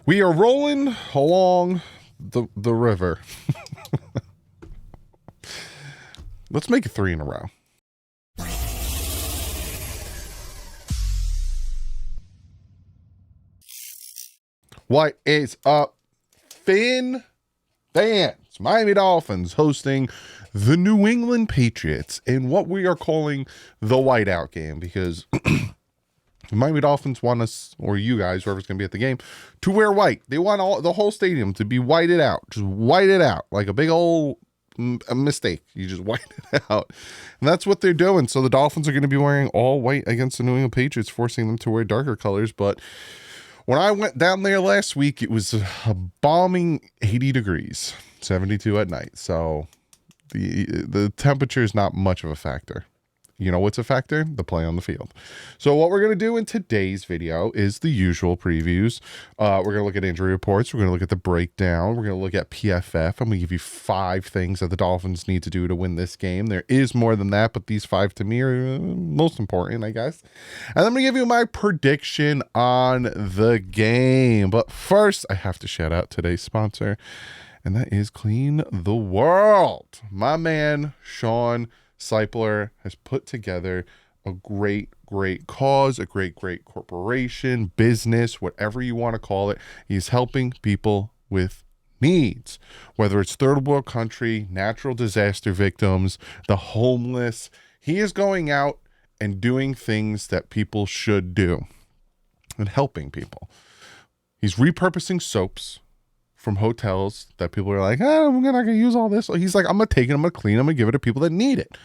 We are rolling along the river. Let's make it 3 in a row. What is up, fans? Miami Dolphins hosting the New England Patriots in what we are calling the whiteout game, because the Miami Dolphins want us, or you guys, whoever's going to be at the game, to wear white. They want the whole stadium to be whited out. Just white it out like a big old mistake. You just white it out. And that's what they're doing. So the Dolphins are going to be wearing all white against the New England Patriots, forcing them to wear darker colors. But when I went down there last week, it was a balming 80 degrees, 72 at night. So the temperature is not much of a factor. You know what's a factor? The play on the field. So what we're going to do in today's video is the usual previews. We're going to look at injury reports. We're going to look at the breakdown. We're going to look at PFF. I'm going to give you 5 things that the Dolphins need to do to win this game. There is more than that, but these 5 to me are most important, I guess. And I'm going to give you my prediction on the game. But first, I have to shout out today's sponsor, and that is Clean the World. My man, Sean Seipler, has put together a great cause, a great corporation, business, whatever you want to call it. He's helping people with needs, whether it's third world country, natural disaster victims, the homeless. He is going out and doing things that people should do and helping people. He's repurposing soaps from hotels that people are like, I'm not going to use all this. So he's like, I'm going to take it, I'm going to clean it, I'm going to give it to people that need it.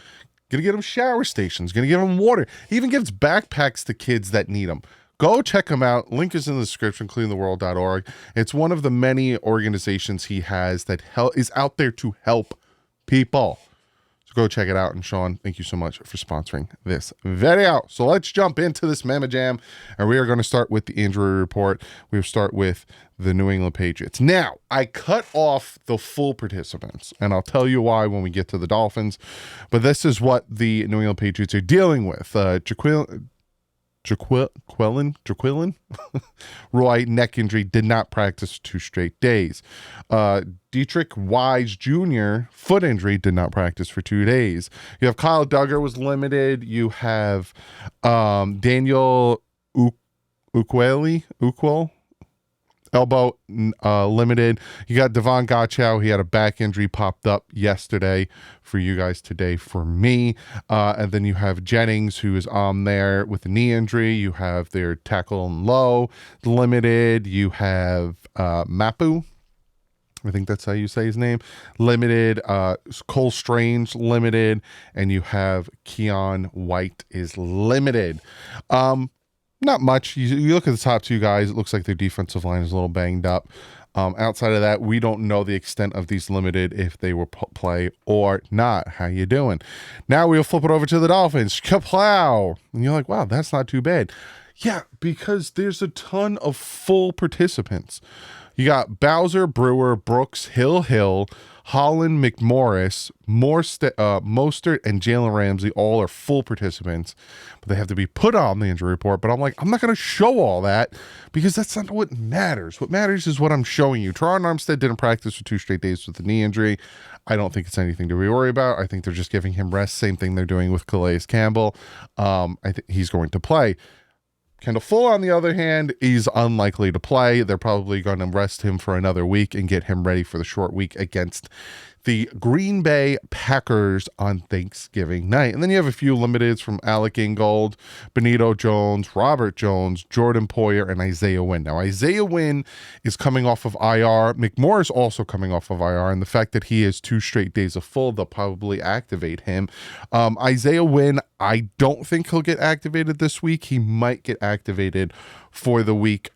Going to get them shower stations, going to give them water. He even gives backpacks to kids that need them. Go check him out. Link is in the description, cleantheworld.org. It's one of the many organizations he has that is out there to help people. So go check it out. And Sean, thank you so much for sponsoring this video. So let's jump into this Mama Jam. And we are going to start with the injury report. We'll start with the New England Patriots. Now, I cut off the full participants, and I'll tell you why when we get to the Dolphins. But this is what the New England Patriots are dealing with. Jaquilin Roy, neck injury, did not practice 2 straight days. Dietrich Wise Jr., foot injury, did not practice for 2 days. You have Kyle Duggar was limited. You have Daniel Ukwell, elbow limited. You got Devon Gottschall. He had a back injury popped up yesterday for you guys, today for me. And then you have Jennings, who is on there with a knee injury. You have their tackle and low limited. You have Mapu, I think that's how you say his name, limited. Cole Strange limited. And you have Keon White is limited. Not much. You look at the top 2 guys, it looks like their defensive line is a little banged up. Outside of that, we don't know the extent of these limited, if they will play or not. How you doing? Now we'll flip it over to the Dolphins. Kaplow. And you're like, wow, that's not too bad. Yeah, because there's a ton of full participants. You got Bowser, Brewer, Brooks, Hill, Holland, McMorris, Mostert, and Jalen Ramsey all are full participants, but they have to be put on the injury report. But I'm like, I'm not going to show all that because that's not what matters. What matters is what I'm showing you. Teron Armstead didn't practice for 2 straight days with a knee injury. I don't think it's anything to be worried about. I think they're just giving him rest. Same thing they're doing with Calais Campbell. I think he's going to play. Kendall Fuller, on the other hand, is unlikely to play. They're probably going to rest him for another week and get him ready for the short week against the Green Bay Packers on Thanksgiving night. And then you have a few limiteds from Alec Ingold, Benito Jones, Robert Jones, Jordan Poyer, and Isaiah Wynn. Now, Isaiah Wynn is coming off of IR. McMorris also coming off of IR. And the fact that he has 2 straight days of full, they'll probably activate him. Isaiah Wynn, I don't think he'll get activated this week. He might get activated for the week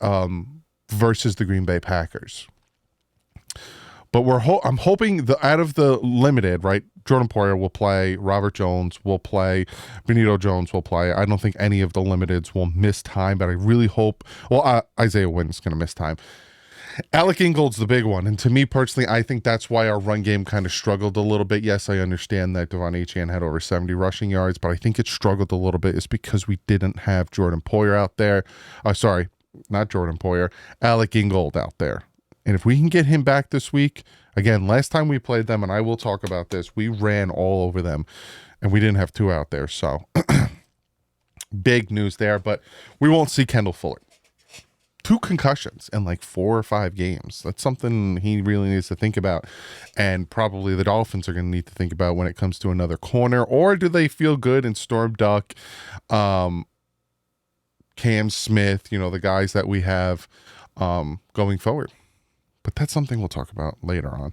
versus the Green Bay Packers. But I'm hoping out of the limited, right? Jordan Poyer will play. Robert Jones will play. Benito Jones will play. I don't think any of the limiteds will miss time, but I really hope. Well, Isaiah Wynn's going to miss time. Alec Ingold's the big one. And to me personally, I think that's why our run game kind of struggled a little bit. Yes, I understand that Devon Achane had over 70 rushing yards, but I think it struggled a little bit. It's because we didn't have Jordan Poyer out there. not Jordan Poyer, Alec Ingold out there. And if we can get him back this week, again, last time we played them, and I will talk about this, we ran all over them, and we didn't have two out there. So big news there, but we won't see Kendall Fuller. 2 concussions in like 4 or 5 games. That's something he really needs to think about. And probably the Dolphins are going to need to think about when it comes to another corner. Or do they feel good in Storm Duck, Cam Smith, the guys that we have going forward. But that's something we'll talk about later on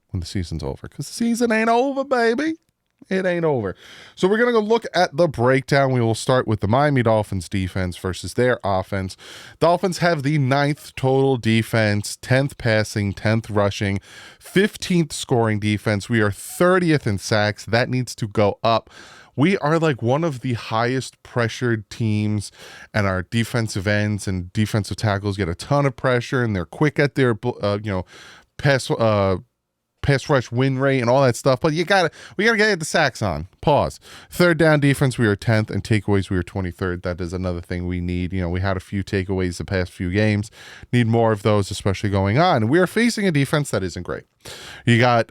when the season's over. Because the season ain't over, baby. It ain't over. So we're going to go look at the breakdown. We will start with the Miami Dolphins defense versus their offense. Dolphins have the 9th total defense, 10th passing, 10th rushing, 15th scoring defense. We are 30th in sacks. That needs to go up. We are like one of the highest pressured teams, and our defensive ends and defensive tackles get a ton of pressure, and they're quick at their, pass rush win rate and all that stuff, but we gotta get the sacks on. Pause. Third down defense, we are 10th, and takeaways, we are 23rd. That is another thing we need. We had a few takeaways the past few games. Need more of those, especially going on. We are facing a defense that isn't great. You got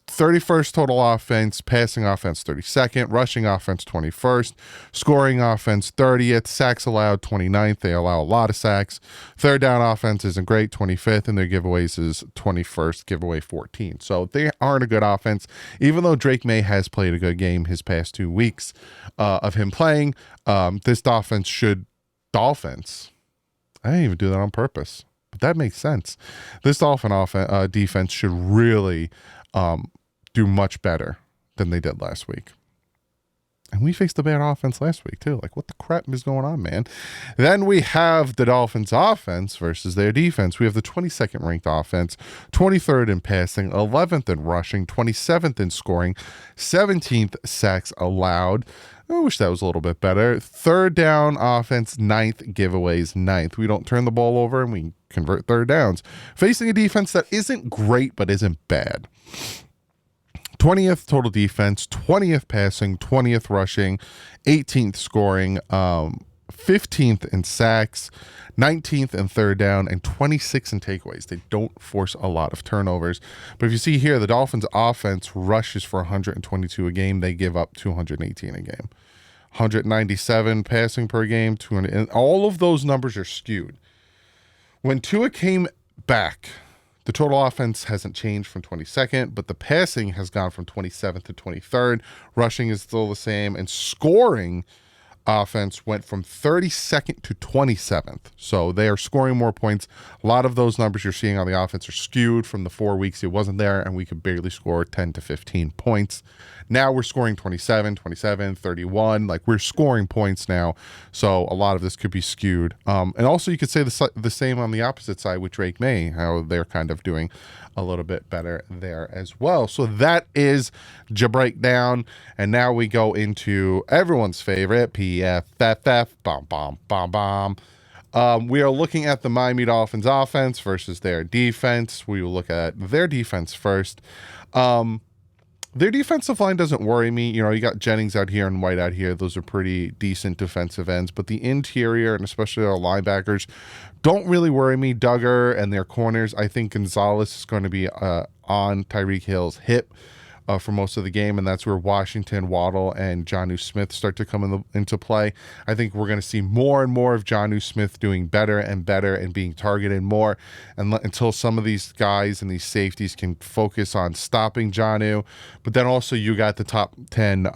31st total offense, passing offense 32nd, rushing offense 21st, scoring offense 30th, sacks allowed 29th. They allow a lot of sacks. Third down offense isn't great, 25th, and their giveaways is 21st, giveaway 14. So they aren't a good offense, even though Drake May has played a good game his past 2 weeks of him playing. This Dolphins, I didn't even do that on purpose, but that makes sense. This defense should really do much better than they did last week. And we faced a bad offense last week too. Like, what the crap is going on, man? Then we have the Dolphins offense versus their defense. We have the 22nd ranked offense, 23rd in passing, 11th in rushing, 27th in scoring, 17th sacks allowed. I wish that was a little bit better. Third down offense, 9th, giveaways 9th. We don't turn the ball over and we convert third downs. Facing a defense that isn't great but isn't bad. 20th total defense, 20th passing, 20th rushing, 18th scoring, 15th in sacks, 19th in third down, and 26th in takeaways. They don't force a lot of turnovers. But if you see here, the Dolphins offense rushes for 122 a game. They give up 218 a game. 197 passing per game, 200, and all of those numbers are skewed. When Tua came back, the total offense hasn't changed from 22nd, but the passing has gone from 27th to 23rd. Rushing is still the same, and scoring offense went from 32nd to 27th. So they are scoring more points. A lot of those numbers you're seeing on the offense are skewed from the 4 weeks it wasn't there, and we could barely score 10 to 15 points. Now we're scoring 27, 31. Like, we're scoring points now. So a lot of this could be skewed. And also you could say the same on the opposite side with Drake May, how they're kind of doing a little bit better there as well. So that is your breakdown. And now we go into everyone's favorite, PFFF, we are looking at the Miami Dolphins offense versus their defense. We will look at their defense first. Their defensive line doesn't worry me. You got Jennings out here and White out here. Those are pretty decent defensive ends. But the interior, and especially our linebackers, don't really worry me. Duggar and their corners, I think Gonzalez is going to be on Tyreek Hill's hip for most of the game, and that's where Washington, Waddle, and Jonnu Smith start to come into play. I think we're going to see more and more of Jonnu Smith doing better and better and being targeted more, and until some of these guys and these safeties can focus on stopping Jonnu. But then also you got the top 10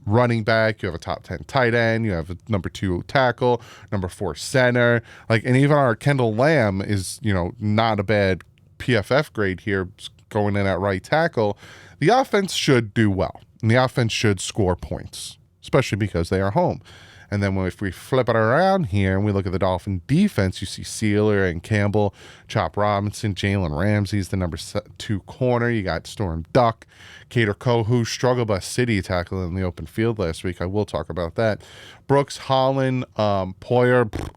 running back, you have a top 10 tight end, you have a number 2 tackle, number 4 center, and even our Kendall Lamb is not a bad PFF grade here going in at right tackle. The offense should do well, and the offense should score points, especially because they are home. And then if we flip it around here and we look at the Dolphin defense, you see Sealer and Campbell, Chop Robinson, Jalen Ramsey's the number 2 corner. You got Storm Duck, Cater Kohu, struggled by City tackling in the open field last week. I will talk about that. Brooks, Holland, Poyer.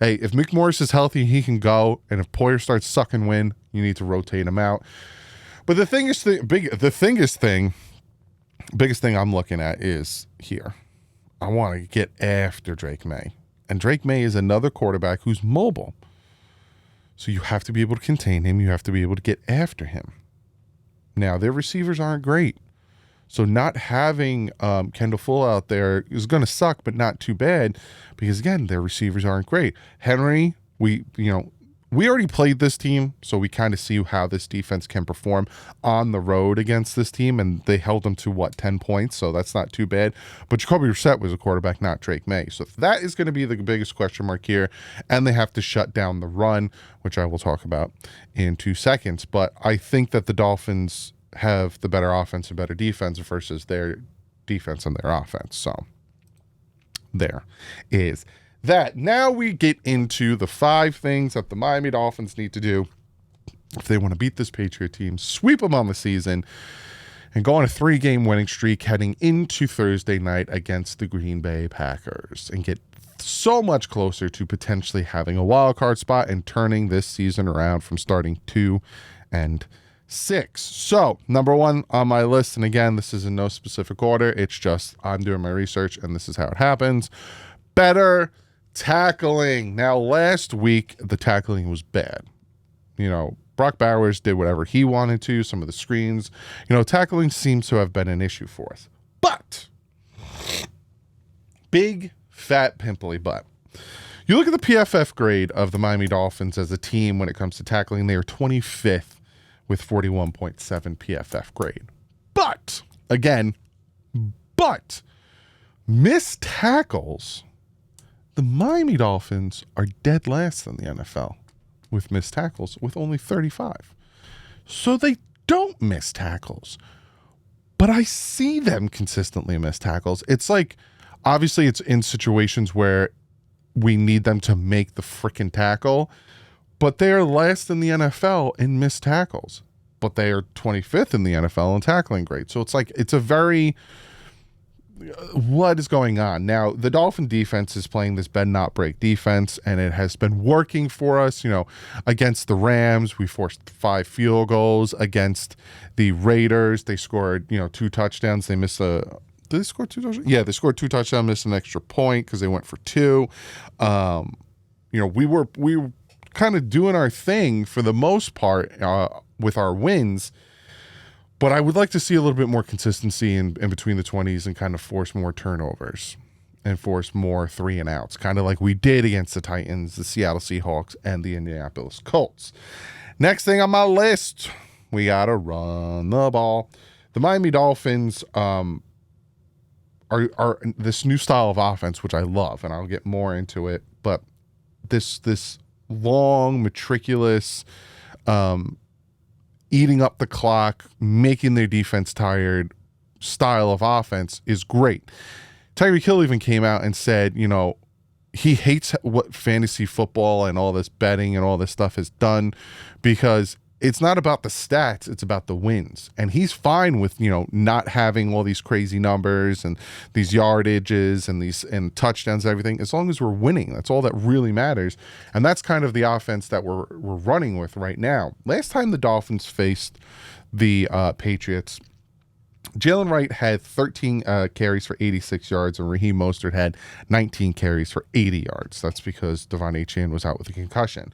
Hey, if Mick Morris is healthy, he can go. And if Poyer starts sucking wind, you need to rotate him out. But biggest thing I'm looking at is here. I want to get after Drake May. And Drake May is another quarterback who's mobile. So you have to be able to contain him. You have to be able to get after him. Now, their receivers aren't great. So not having Kendall Full out there is going to suck, but not too bad because, again, their receivers aren't great. Henry, we already played this team, so we kind of see how this defense can perform on the road against this team, and they held them to, 10 points, so that's not too bad. But Jacoby Brissett was a quarterback, not Drake May. So that is going to be the biggest question mark here, and they have to shut down the run, which I will talk about in 2 seconds. But I think that the Dolphins have the better offense and better defense versus their defense and their offense. So there is that. Now we get into the 5 things that the Miami Dolphins need to do if they want to beat this Patriot team, sweep them on the season, and go on a 3-game winning streak heading into Thursday night against the Green Bay Packers and get so much closer to potentially having a wild card spot and turning this season around from starting 2-6. So, number 1 on my list, and again, this is in no specific order. It's just I'm doing my research, and this is how it happens. Better tackling. Now, last week, the tackling was bad. Brock Bowers did whatever he wanted to. Some of the screens, tackling seems to have been an issue for us. But, big, fat, pimply butt. You look at the PFF grade of the Miami Dolphins as a team when it comes to tackling, they are 25th. With 41.7 PFF grade. But, missed tackles, the Miami Dolphins are dead last in the NFL with missed tackles with only 35. So they don't miss tackles. But I see them consistently miss tackles. It's like, obviously it's in situations where we need them to make the freaking tackle. But they are last in the NFL in missed tackles. But they are 25th in the NFL in tackling grade. So it's like, it's a very, what is going on? Now, the Dolphin defense is playing this bend not break defense, and it has been working for us. Against the Rams, we forced 5 field goals. Against the Raiders, they scored, 2 touchdowns. They missed did they score 2 touchdowns? Yeah, they scored 2 touchdowns, missed an extra point because they went for 2. We were kind of doing our thing for the most part with our wins, but I would like to see a little bit more consistency in between the 20s and kind of force more turnovers and force more 3 and outs, kind of like we did against the Titans, the Seattle Seahawks, and the Indianapolis Colts. Next thing on my list, we got to run the ball. The Miami Dolphins are this new style of offense, which I love, and I'll get more into it, but this long, meticulous, eating up the clock, making their defense tired style of offense is great. Tyreek Hill even came out and said, he hates what fantasy football and all this betting and all this stuff has done because it's not about the stats, it's about the wins. And he's fine with, not having all these crazy numbers and these yardages and touchdowns and everything, as long as we're winning. That's all that really matters. And that's kind of the offense that we're running with right now. Last time the Dolphins faced the Patriots, Jalen Wright had 13 carries for 86 yards, and Raheem Mostert had 19 carries for 80 yards. That's because Devon Achane was out with a concussion.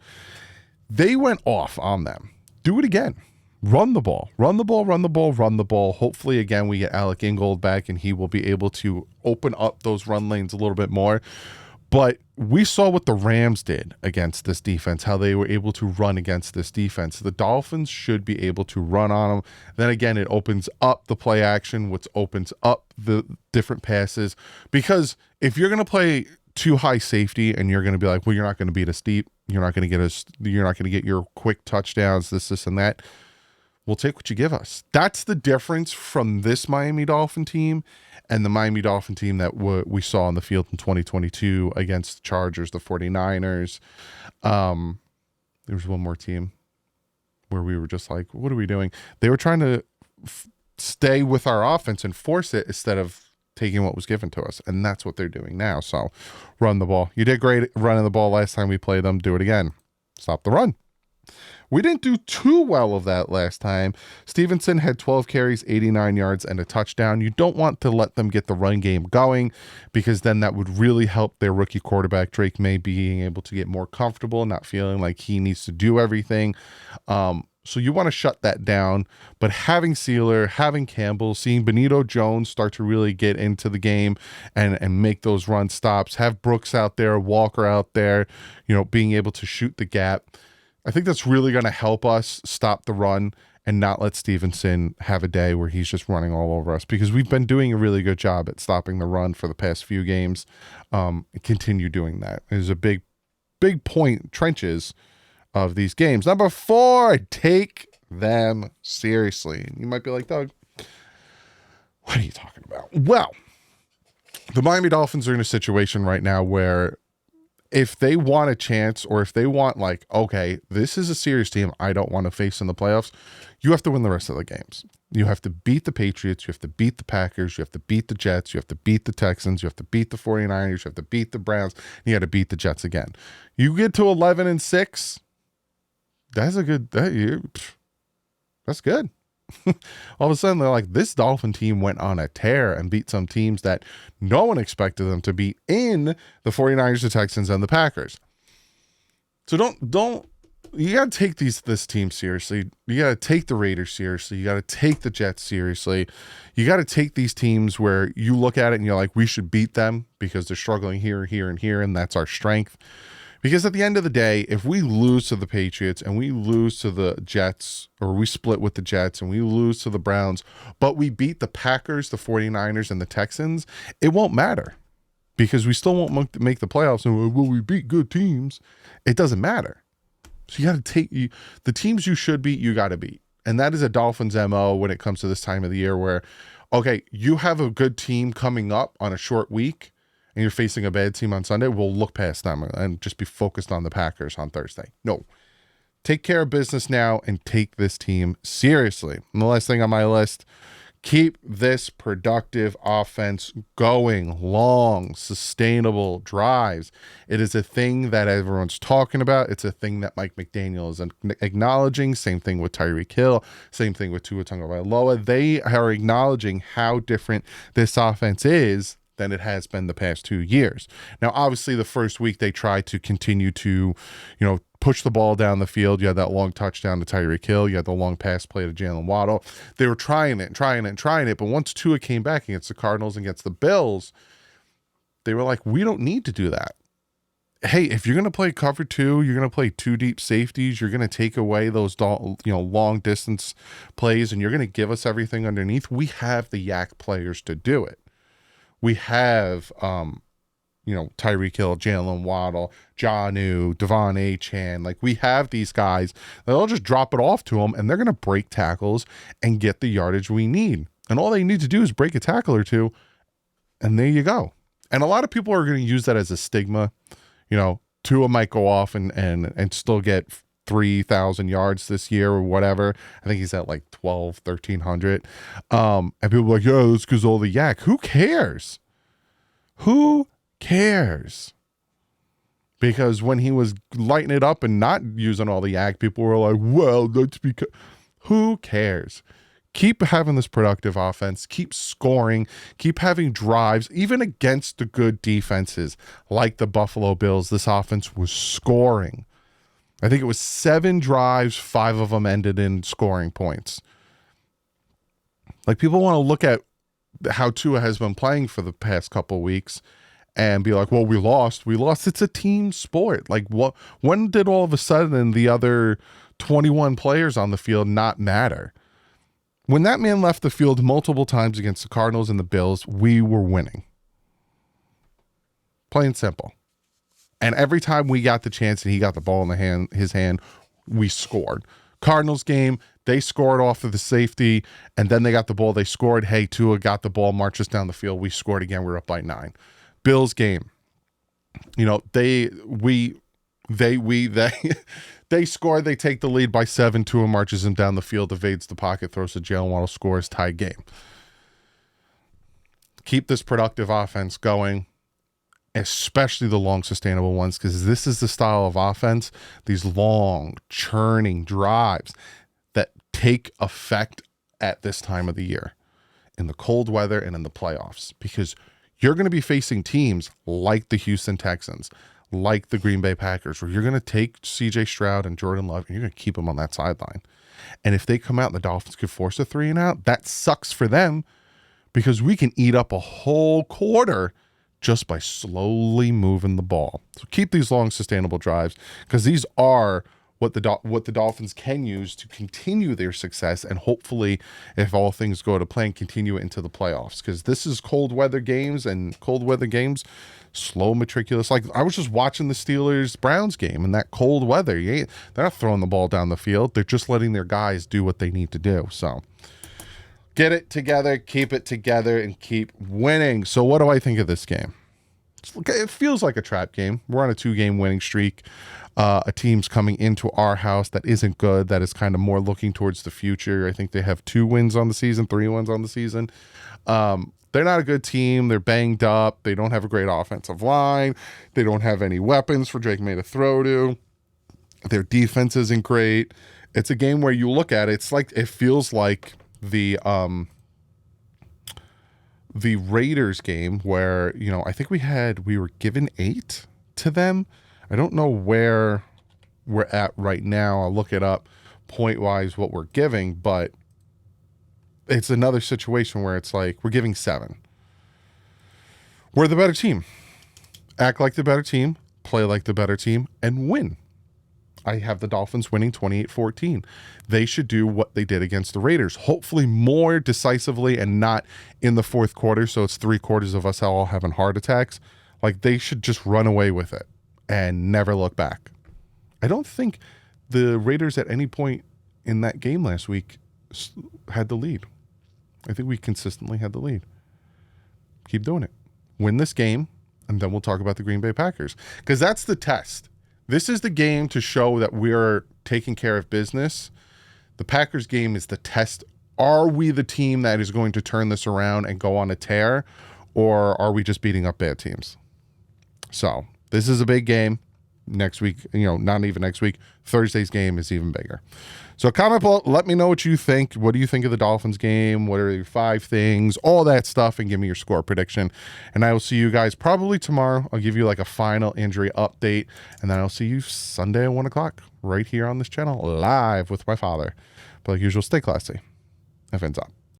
They went off on them. Do it again. Run the ball. Run the ball, run the ball, run the ball. Hopefully, again, we get Alec Ingold back, and he will be able to open up those run lanes a little bit more. But we saw what the Rams did against this defense, how they were able to run against this defense. The Dolphins should be able to run on them. Then again, it opens up the play action, which opens up the different passes. Because if you're going to play too high safety and you're going to be like, well, you're not going to beat us deep, you're not going to get your quick touchdowns, this, and that. We'll take what you give us. That's the difference from this Miami Dolphin team and the Miami Dolphin team that we saw on the field in 2022 against the Chargers, the 49ers. There was one more team where we were just like, what are we doing? They were trying to stay with our offense and force it instead of taking what was given to us. And that's what they're doing now. So run the ball. You did great running the ball last time we played them. Do it again. Stop the run. We didn't do too well of that last time. Stevenson had 12 carries, 89 yards, and a touchdown. You don't want to let them get the run game going because then that would really help their rookie quarterback, Drake May, being able to get more comfortable, not feeling like he needs to do everything. So you want to shut that down. But having Sealer, having Campbell, seeing Benito Jones start to really get into the game and make those run stops, have Brooks out there, Walker out there, being able to shoot the gap. I think that's really going to help us stop the run and not let Stevenson have a day where he's just running all over us, because we've been doing a really good job at stopping the run for the past few games. Continue doing that. There's a big point, trenches of these games. Number 4, take them seriously. And you might be like, Doug, what are you talking about? Well, the Miami Dolphins are in a situation right now where if they want a chance, or if they want okay, this is a serious team I don't want to face in the playoffs, you have to win the rest of the games. You have to beat the Patriots. You have to beat the Packers. You have to beat the Jets. You have to beat the Texans. You have to beat the 49ers. You have to beat the Browns. And you got to beat the Jets again. You get to 11-6. That's a good, that's good. All of a sudden, they're like, this Dolphin team went on a tear and beat some teams that no one expected them to beat in the 49ers, the Texans, and the Packers. So don't you got to take this team seriously. You got to take the Raiders seriously. You got to take the Jets seriously. You got to take these teams where you look at it and you're like, we should beat them because they're struggling here, here, and here, and that's our strength. Because at the end of the day, if we lose to the Patriots and we lose to the Jets, or we split with the Jets and we lose to the Browns, but we beat the Packers, the 49ers, and the Texans, it won't matter because we still won't make the playoffs. And we beat good teams. It doesn't matter. So you got to take the teams you should beat, you got to beat. And that is a Dolphins MO when it comes to this time of the year where, okay, you have a good team coming up on a short week, and you're facing a bad team on Sunday, we'll look past them and just be focused on the Packers on Thursday. No. Take care of business now and take this team seriously. And the last thing on my list, keep this productive offense going. Long, sustainable drives. It is a thing that everyone's talking about. It's a thing that Mike McDaniel is acknowledging. Same thing with Tyreek Hill. Same thing with Tua Tagovailoa. They are acknowledging how different this offense is than it has been the past 2 years. Now, obviously, the first week they tried to continue to, push the ball down the field. You had that long touchdown to Tyreek Hill. You had the long pass play to Jalen Waddle. They were trying it. But once Tua came back against the Cardinals and against the Bills, they were like, we don't need to do that. Hey, if you're going to play cover 2, you're going to play 2 deep safeties, you're going to take away those long distance plays, and you're going to give us everything underneath. We have the yak players to do it. We have, Tyreek Hill, Jalen Waddle, Jonnu, Devon Achane. We have these guys. They'll just drop it off to them, and they're going to break tackles and get the yardage we need. And all they need to do is break a tackle or two, and there you go. And a lot of people are going to use that as a stigma. Tua might go off and still get 3,000 yards this year or whatever. I think he's at 1,300. And people are like, yeah, that's because all the yak. Who cares? Who cares? Because when he was lighting it up and not using all the yak, people were like, well, that's because. Who cares? Keep having this productive offense. Keep scoring. Keep having drives. Even against the good defenses like the Buffalo Bills, this offense was scoring. I think it was 7 drives, 5 of them ended in scoring points. People want to look at how Tua has been playing for the past couple of weeks and be like, well, we lost. It's a team sport. When did all of a sudden the other 21 players on the field not matter? When that man left the field multiple times against the Cardinals and the Bills, we were winning. Plain and simple. And every time we got the chance and he got the ball in his hand, we scored. Cardinals game, they scored off of the safety, and then they got the ball. They scored. Hey, Tua got the ball, marches down the field. We scored again. We're up by 9. Bills game, they score. They take the lead by 7. Tua marches him down the field, evades the pocket, throws to Jalen Waddle, scores, tie game. Keep this productive offense going. especially the long sustainable ones, because this is the style of offense, these long churning drives that take effect at this time of the year in the cold weather and in the playoffs, because you're going to be facing teams like the Houston Texans, like the Green Bay Packers, where you're going to take CJ Stroud and Jordan Love and you're going to keep them on that sideline. And if they come out and the Dolphins could force a 3 and out, that sucks for them, because we can eat up a whole quarter just by slowly moving the ball. So keep these long sustainable drives, because these are what the Dolphins can use to continue their success, and hopefully, if all things go to plan, continue it into the playoffs. Because this is cold weather games, and cold weather games, slow, meticulous. Like, I was just watching the Steelers-Browns game in that cold weather. They're not throwing the ball down the field. They're just letting their guys do what they need to do. So get it together, keep it together, and keep winning. So what do I think of this game? It feels like a trap game. We're on a 2-game winning streak. A team's coming into our house that isn't good, that is kind of more looking towards the future. I think they have 2 wins on the season, 3 wins on the season. They're not a good team. They're banged up. They don't have a great offensive line. They don't have any weapons for Drake May to throw to. Their defense isn't great. It's a game where you look at it, it feels like the Raiders game where, I think we were given 8 to them. I don't know where we're at right now. I'll look it up point-wise what we're giving, but it's another situation where it's like we're giving 7. We're the better team. Act like the better team, play like the better team, and win. I have the Dolphins winning 28-14. They should do what they did against the Raiders, hopefully more decisively and not in the fourth quarter, so it's 3 quarters of us all having heart attacks. Like, they should just run away with it and never look back. I don't think the Raiders at any point in that game last week had the lead. I think we consistently had the lead. Keep doing it. Win this game, and then we'll talk about the Green Bay Packers, because that's the test. This is the game to show that we're taking care of business. The Packers game is the test. Are we the team that is going to turn this around and go on a tear, or are we just beating up bad teams? So this is a big game. Next week, not even next week, Thursday's game is even bigger. So comment below, let me know what you think. What do you think of the Dolphins game? What are your 5 things? All that stuff, and give me your score prediction. And I will see you guys probably tomorrow. I'll give you like a final injury update, and then I'll see you Sunday at 1 o'clock right here on this channel, live with my father. But like usual, stay classy. FN's up.